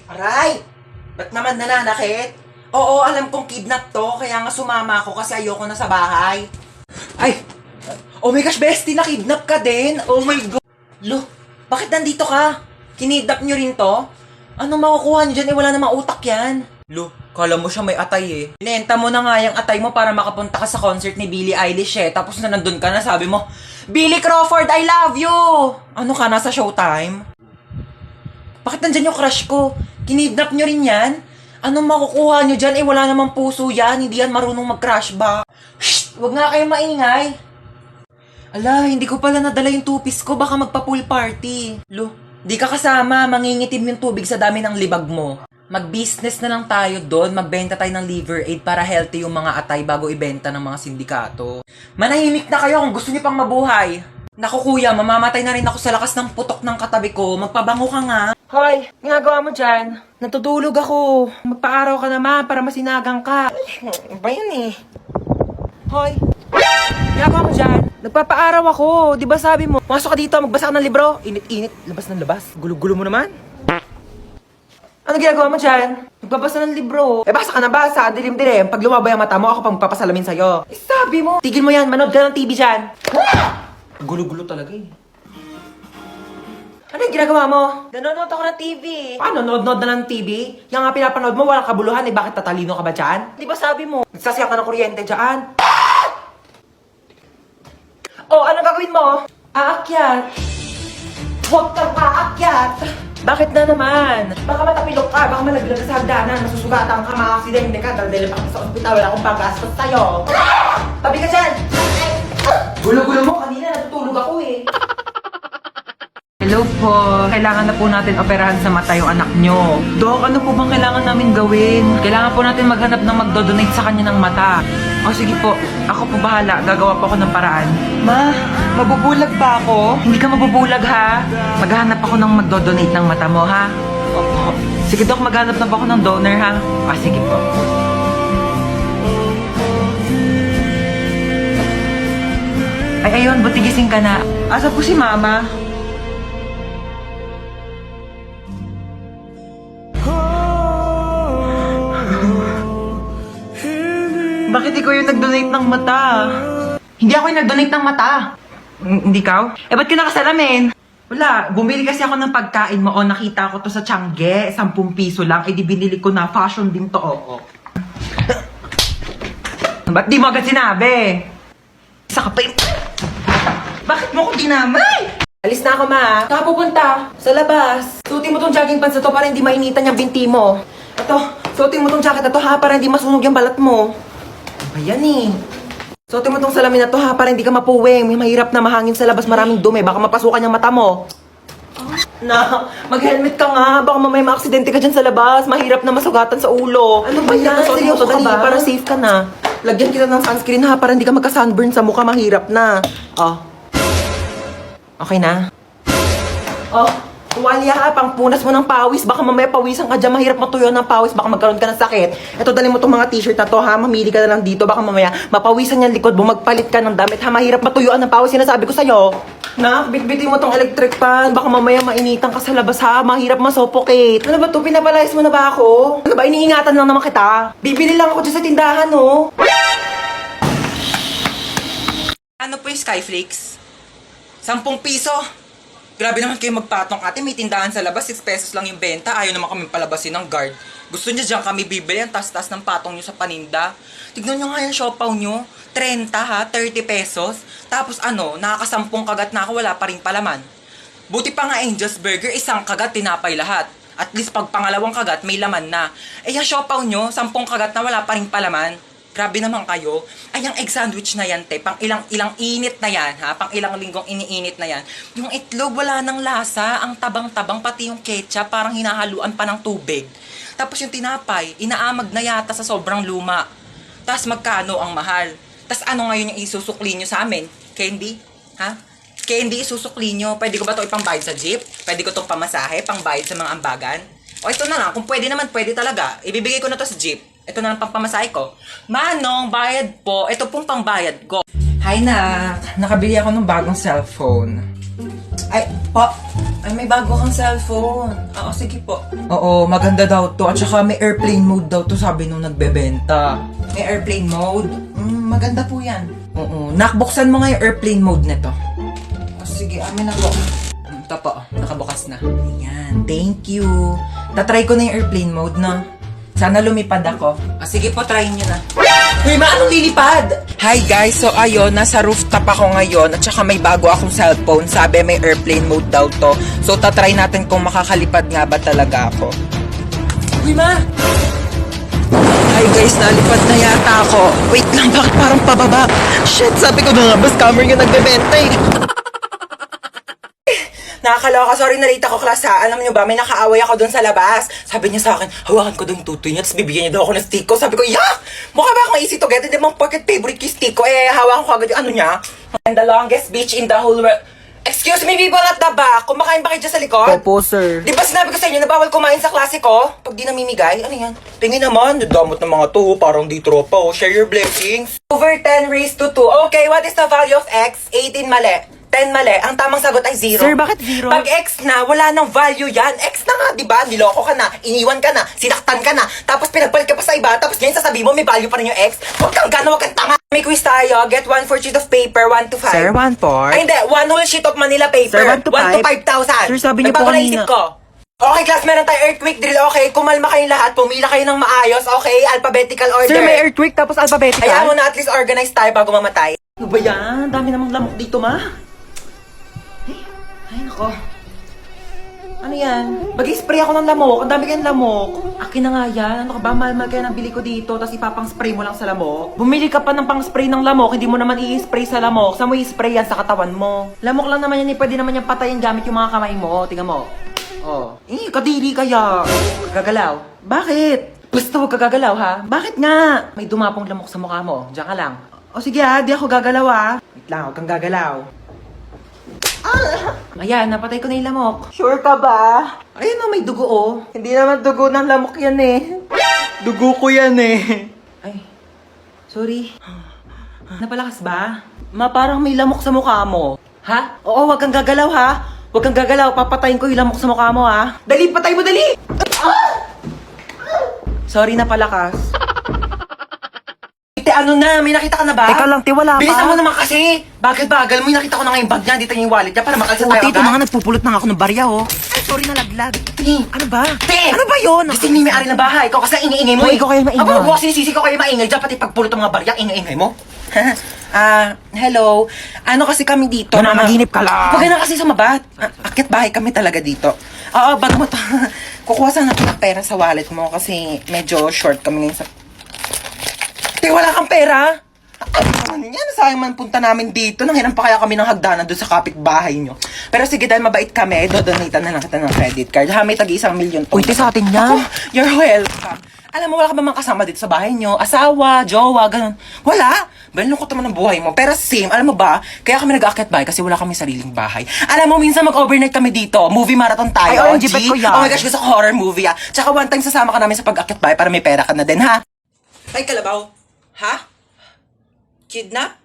Aray! Ba't naman nananakit? Oo, alam kong kidnap to, kaya nga sumama ako kasi ayoko na sa bahay. Ay! Oh my gosh, bestie, nakidnap ka din? Oh my God! Lo, bakit nandito ka? Kinidnap nyo rin to? Anong makukuha nyo dyan? Wala namang utak yan. Lo, kala mo siya may atay eh. Inenta mo na nga yung atay mo para makapunta ka sa concert ni Billie Eilish eh. Tapos na nandun ka na, sabi mo, Billy Crawford, I love you! Ano ka, nasa Showtime? Bakit nandyan yung crush ko? Kinidnap nyo rin yan? Anong makukuha nyo dyan? Wala namang puso yan. Hindi yan marunong mag-crush ba? Shh! Huwag nga kayong maingay. Ala, hindi ko pala nadala yung tupis ko. Baka magpa-pool party. Lo, di ka kasama. Mangingitim yung tubig sa dami ng libag mo. Mag-business na lang tayo doon. Magbenta tayo ng liver aid para healthy yung mga atay bago ibenta ng mga sindikato. Manahimik na kayo kung gusto niyo pang mabuhay. Naku kuya, mamamatay na rin ako sa lakas ng putok ng katabi ko. Magpabango ka nga. Hoy, ginagawa mo dyan? Natutulog ako. Magpaaraw ka naman para masinagang ka. Ba yan eh? Hoy, ginagawa mo dyan? Nagpapaaraw ako. Di ba sabi mo? Masok ka dito, magbasa ka ng libro. Init-init, labas ng labas. Gulo-gulo mo naman. Ano ginagawa mo dyan? Nagbabasa ng libro. Basa ka na basa. Dilim-dilim. Pag lumabay ang mata mo, ako pang magpapasalamin sa'yo. Sabi mo. Tigil mo yan. Manood ka ng TV dyan. Gulo-gulo talaga eh. Ano yung ginagawa mo? Nanonood ako ng TV. Paano? Nood-nood na ng TV? Yung nga pinapanood mo, walang kabuluhan eh. Bakit tatalino ka ba dyan? Di ba sabi mo? Nagsasaya ka ng kuryente dyan. Oh, anong gagawin mo? Aakyat. Huwag kang aakyat. Bakit na naman? Baka matapilok ka, baka malaglag ka sa hagdanan, masusugatan ka, ma-aksidente ka, daldalin pa ka sa ospital, wala akong pag-gastos sa'yo. Tabi ka dyan! Gulo-gulo mo, kanina natutulog ako eh. Hello po, kailangan na po natin operahan sa mata yung anak nyo. Dok, ano po bang kailangan namin gawin? Kailangan po natin maghanap ng magdodonate sa kanya ng mata. O sige po, ako po bahala, gagawa po ako ng paraan. Ma, mabubulag ba ako? Hindi ka mabubulag ha? Maghanap ako ng magdodonate ng mata mo ha? Opo. Sige Dok, maghanap na po ako ng donor ha? Sige po. Ay ayun, buti gising ka na. Asa po si Mama? Bakit ikaw yung nag-donate ng mata? Hindi ako yung nag-donate ng mata. Hindi ka? Ba't ka nakasalamin? Wala, bumili kasi ako ng pagkain mo. O, nakita ko to sa Tiangge. 10 piso lang. Di binili ko na. Fashion din to. O. Ba't di mo agad sinabi? Isa ka pa yung... Bakit mo ko dinamay? Alis na ako, ma. Saan ka pupunta? Sa labas. Suotin mo tong jogging pants na to para hindi mainitan yung binti mo. Ito, suotin mo tong jacket na to ha para hindi masunog yung balat mo. Ayan eh. Suotin mo tong salamin na to ha para hindi ka mapuwing. May mahirap na mahangin sa labas, maraming dumi. Baka mapasukan yung mata mo. Na, mag-helmet ka nga. Baka mamaya ma-aksidente ka dyan sa labas. Mahirap na masugatan sa ulo. Ano ba yan? Seryoso ka ba? Para safe ka na. Lagyan kita ng sunscreen ha para hindi ka magka-sunburn sa mukha. Mahirap na. Oh. Okay na? Oh. Tuwalya ha, pang punas mo ng pawis. Baka mamaya pawisan ka dyan. Mahirap matuyo ng pawis. Baka magkaroon ka ng sakit. Ito, dali mo itong mga t-shirt na to ha. Mamili ka na lang dito. Baka mamaya mapawisan yung likod mo. Magpalit ka ng damit ha. Mahirap matuyuan ng pawis. Sinasabi ko sa'yo. Nak, bitbitin mo tong electric fan. Baka mamaya mainitan ka sa labas ha. Mahirap masuffocate. Ano ba to? Pinapalayas mo na ba ako? Ano ba? Iniingatan lang naman kita. Bibili lang ako dyan sa tindahan no. Ano po yung Skyflakes? 10 piso. Grabe naman kayo magpatong ate, may tindahan sa labas, 6 pesos lang yung benta, ayaw naman kami palabasin ng guard. Gusto niya dyan kami bibili, ang tas-tas ng patong nyo sa paninda. Tignan nyo nga yung siopaw nyo, 30 ha, 30 pesos. Tapos ano, nakakasampung kagat na ako, wala pa rin palaman. Buti pa nga Angel's Burger, isang kagat, tinapay lahat. At least pag pangalawang kagat, may laman na. Yung siopaw nyo, 10 kagat na wala pa rin palaman. Grabe naman kayo. Ay, yung egg sandwich na yan, te. Pang ilang init na yan, ha? Pang ilang linggong iniinit na yan. Yung itlog, wala ng lasa. Ang tabang-tabang, pati yung ketchup, parang hinahaluan pa ng tubig. Tapos yung tinapay, inaamag na yata sa sobrang luma. Tapos magkano ang mahal? Tapos ano ngayon yung isusukli nyo sa amin? Candy? Ha? Candy, isusukli nyo. Pwede ko ba ito ipangbayad sa jeep? Pwede ko itong pamasahe, pangbayad sa mga ambagan? O ito na lang, kung pwede naman, pwede talaga. Ibibigay ko na to sa jeep. Ito na lang pampamasahe ko. Manong, bayad po. Ito pong pangbayad ko. Hi, nak. Nakabili ako ng bagong cellphone. Ay, po. Ay, may bago kang cellphone. Oo, sige po. Oo, maganda daw to. At saka may airplane mode daw to, sabi nung nagbebenta. May airplane mode? Maganda po yan. Oo. Nakbuksan mo nga yung airplane mode nito. Oh, sige, amin na po. Ito po, nakabukas na. Ayan, thank you. Tatry ko na yung airplane mode na. Sana lumipad ako. Sige po, try nyo na. Uy, anong lilipad? Hi guys, so ayun, nasa rooftop ako ngayon at saka may bago akong cellphone. Sabi may airplane mode daw to. So tatry natin kung makakalipad nga ba talaga ako. Uy, ma! Hi guys, nalipad na yata ako. Wait lang, bakit parang pababa? Shit, sabi ko na nga, ba scammer yung nagbebenta eh. Nakakaloka, sorry na late ako class ha. Alam niyo ba, may nakaaway ako doon sa labas. Sabi niya sa akin, hawakan ko doon yung tutoy niya, tapos bibigyan niya daw ako ng stick ko. Sabi ko, yak! Mukha ba akong easy to get? Hindi mo pocket favorite ko yung stick ko. Hawakan ko agad yung ano niya. And the longest beach in the whole world. Excuse me, people at the back. Kumakain ba kayo dyan sa likod? Opo, sir. Di ba sinabi ko sa inyo na bawal kumain sa klase ko? Pag di namimigay, ano yan? Tingin naman, damot ng mga to, parang di tropa oh. Share your blessings. Over 10 raised to 2. Okay, what is the value of x? 18 mali. 10 mali. Ang tamang sagot ay 0. Sir, bakit 0? Pag x na, wala nang value yan. X na nga, di ba? Niloko ka na, iniwan ka na, sinaktan ka na, tapos pinagpalit ka pa sa iba, tapos ngayon sasabihin mo may value pa rin yung x. Huwag kang gana, huwag kang tanga. May quiz tayo. Get 1 for sheet of paper, 1 to 5. Sir, 1 for? Ay, hindi. 1 whole sheet of Manila paper. Sir, 1 to 1 to 5,000. 5,000. Sir, sabi niyo po Nagbago na kanina. isip ko. Okay, class, meron tayo earthquake drill. Okay, kumalma kayong lahat. Pumila kayo ng maayos. Okay, alphabetical order. Sir, may earthquake tapos alphabetical? Kaya mo na at least organize tayo bago mamatay. Ano ba yan? Dami namang lamok dito, ma. Ay, nako. Ano yan? Mag-spray ako ng lamok. Ang dami kayong lamok. Akin na nga yan. Ano ka ba? Mahal-mahal kaya nabili ko dito, tapos ipapang-spray mo lang sa lamok. Bumili ka pa ng pang-spray ng lamok, hindi mo naman i-spray sa lamok. Saan mo i-spray yan? Sa katawan mo. Lamok lang naman yan, pwede naman yan patayin gamit yung mga kamay mo. Tingnan mo. Oh. Kadiri kaya. Gagalaw. Bakit? Basta huwag ka gagalaw, ha? Bakit nga? May dumapong lamok sa mukha mo. Diyan ka lang. O sige ha, di ako gagalaw ha. Wait lang, huwag kang gagalaw. Ayan, napatay ko na yung lamok. Sure ka ba? Ayun o, may dugo oh. Hindi naman dugo ng lamok yan eh. Dugo ko yan eh. Ay, sorry. Napalakas ba? Ma, parang may lamok sa mukha mo. Ha? Oo, wag kang gagalaw ha. Wag kang gagalaw, papatayin ko yung lamok sa mukha mo ha. Dali, patay mo, dali! Sorry, napalakas. Ano na? May nakita ka na ba? Teka lang, wala pa. Bilisan mo naman kasi. Bagal-bagal mo. May nakita ko na nga yung bag niya. Dito yung wallet niya para makalsa Oo, tayo tito, mga nagpupulot na nga ako ng barya oh. Ay, sorry, nalaglag. Ano ba? Te! Ano ba yun? Gising ni may-ari ng bahay. Ikaw kasi ang ingay mo Hoy, ikaw kayo maingay. Aba, huwag sinisisi ko kayo maingay. Diyan pati pagpulot ng mga barya, ingay-ingay mo. Hello. Ano kasi kami dito? Nananaginip ka lang. Huwag ka na kasi sumabat. Akit bahay kami talaga dito. Oo, bago mo to. Kukuha sana ako ng pera sa wallet mo kasi medyo short kami ngayon sa... Te, wala kang pera? Ano yan? Sayang man punta namin dito. Nanghiram pa kaya kami ng hagdanan doon sa kapitbahay nyo. Pero sige, dahil mabait kami, dodonate na lang kita ng credit card. Ha, may tagi 1 million. Pwede sa atin yan. Ako, you're welcome. Alam mo, wala ka ba mga kasama dito sa bahay nyo? Asawa, jowa, ganun. Wala. Balungkot naman ang buhay mo. Pero same, alam mo ba, kaya kami nag-aakyat bahay kasi wala kami sariling bahay. Alam mo, minsan mag-overnight kami dito. Movie marathon tayo. Ay, OMG, bet ko yan. Oh my gosh, gusto ko horror movie ah. Tsaka one time sasama ka namin sa pag-aakyat bahay para may pera ka na din, ha? Ay, kalabaw. Ha? Kidnap?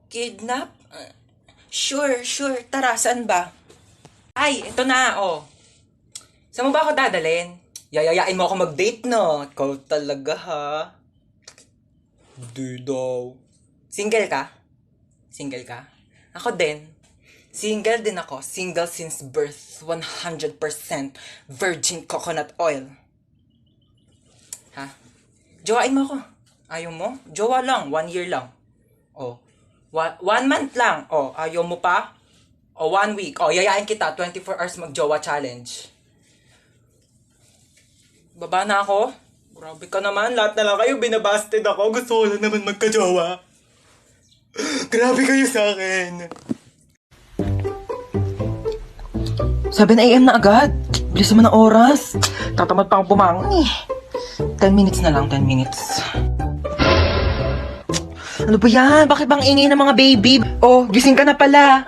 Kidnap? Sure. Tara, saan ba? Ay, ito na, oh. Saan mo ba ako dadalhin? Yayayain mo ako mag-date, no? Ikaw talaga, ha? Di daw. Single ka? Single ka? Ako din. Single din ako. Single since birth. 100% virgin coconut oil. Ha? Jowain mo ako. Ayaw mo? Jowa lang. 1 year lang. Oh. 1 month lang. Oh, ayaw mo pa? Oh, 1 week. Oh, yayain kita. 24 hours mag-jowa challenge. Baba na ako? Grabe ka naman. Lahat na lang kayo binabasted ako. Gusto ko lang naman magka-jowa. Grabe kayo sa akin. 7 AM na agad. Bilis naman ang oras. Tatamad pa akong bumangon eh. 10 minutes na lang, 10 minutes. Ano ba yan? Bakit bang ingay ng mga baby? Oh, gising ka na pala.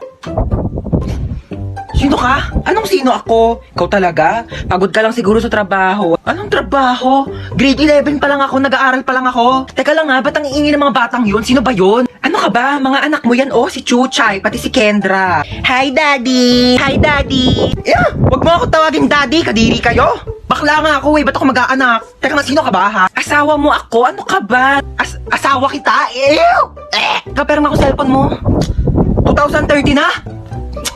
Sino ka? Anong sino ako? Ikaw talaga? Pagod ka lang siguro sa trabaho. Anong trabaho? Grade 11 pa lang ako, nag-aaral pa lang ako. Teka lang ha, ba't ang iingi ng mga batang yun? Sino ba yun? Ano ka ba? Mga anak mo yan, oh, si Chuchay, pati si Kendra. Hi, Daddy! Hi, Daddy! Wag mo ako tawagin Daddy, kadiri kayo. Bakla nga ako ba't ako mag-aanak? Teka nga, sino ka ba ha? Asawa mo ako? Ano ka ba? Asawa kita? Ew! Kapera nga ako cellphone mo. 2030 na?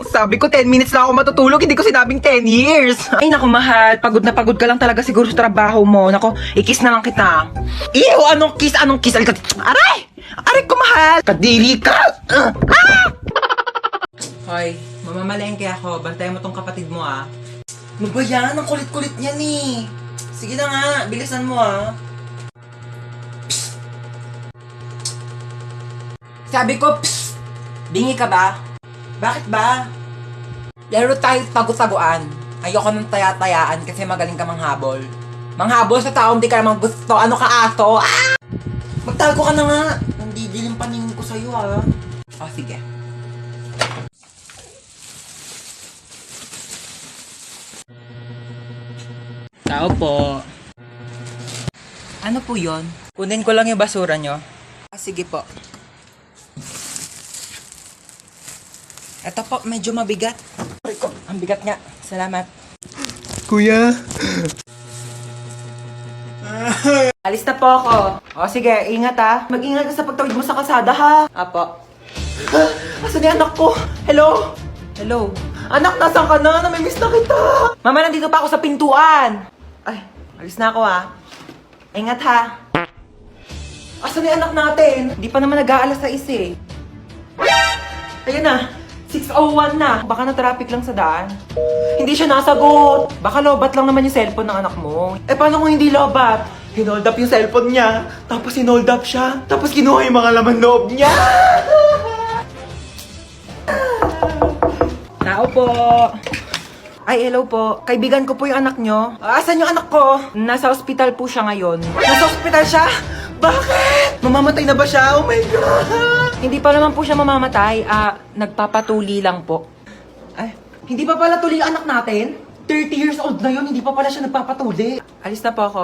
Sabi ko 10 minutes na ako matutulog, hindi ko sinabing 10 years. Ay naku mahal, pagod na pagod ka lang talaga siguro sa trabaho mo. Naku, i-kiss na lang kita. Ew, anong kiss? Anong kiss? Aray! Aray ko mahal! Kadiri ka! Hoy, mamamalengke ako. Bantayan mo tong kapatid mo ah. Ano ba yan? Ang kulit-kulit niyan eh. Sige na nga, bilisan mo ah. Sabi ko, psst! Bingi ka ba? Bakit ba? Laro tayo tago-taguan. Ayoko ng taya-tayaan kasi magaling ka manghabol. Manghabol sa taong di ka naman gusto. Ano ka aso? Ah! Magtago ka na nga. Nandidilim paningin ko sa'yo ah. Oh, sige. Tao po. Ano po yon? Kunin ko lang yung basura nyo. Ah, sige po. Ito po, medyo mabigat. Aray ko, ang bigat nga. Salamat. Kuya. Alis na po ako. O sige, ingat ha. Mag-ingat ka sa pagtawid mo sa kalsada ha. Apo. Asan yung anak ko? Hello? Hello? Anak, nasan ka na? Namimiss na kita. Mama, nandito pa ako sa pintuan. Ay, alis na ako ha. Ingat ha. Asan yung anak natin? Hindi pa naman nag-aalas sa eh. Ayun na. 6:01 na. Baka na-traffic lang sa daan. Hindi siya nasagot. Baka lobat lang naman yung cellphone ng anak mo. Eh, paano kung hindi lobat? Hinold up yung cellphone niya. Tapos hinold up siya. Tapos kinuha yung mga laman loob niya. Tao po. Ay, hello po. Kaibigan ko po yung anak nyo. Asan yung anak ko? Nasa ospital po siya ngayon. Nasa ospital siya? Bakit? Mamamatay na ba siya? Oh my God! Hindi pa naman po siya mamamatay. Nagpapatuli lang po. Ay, hindi pa pala tuli ang anak natin? 30 years old na yun, hindi pa pala siya nagpapatuli. Alis na po ako.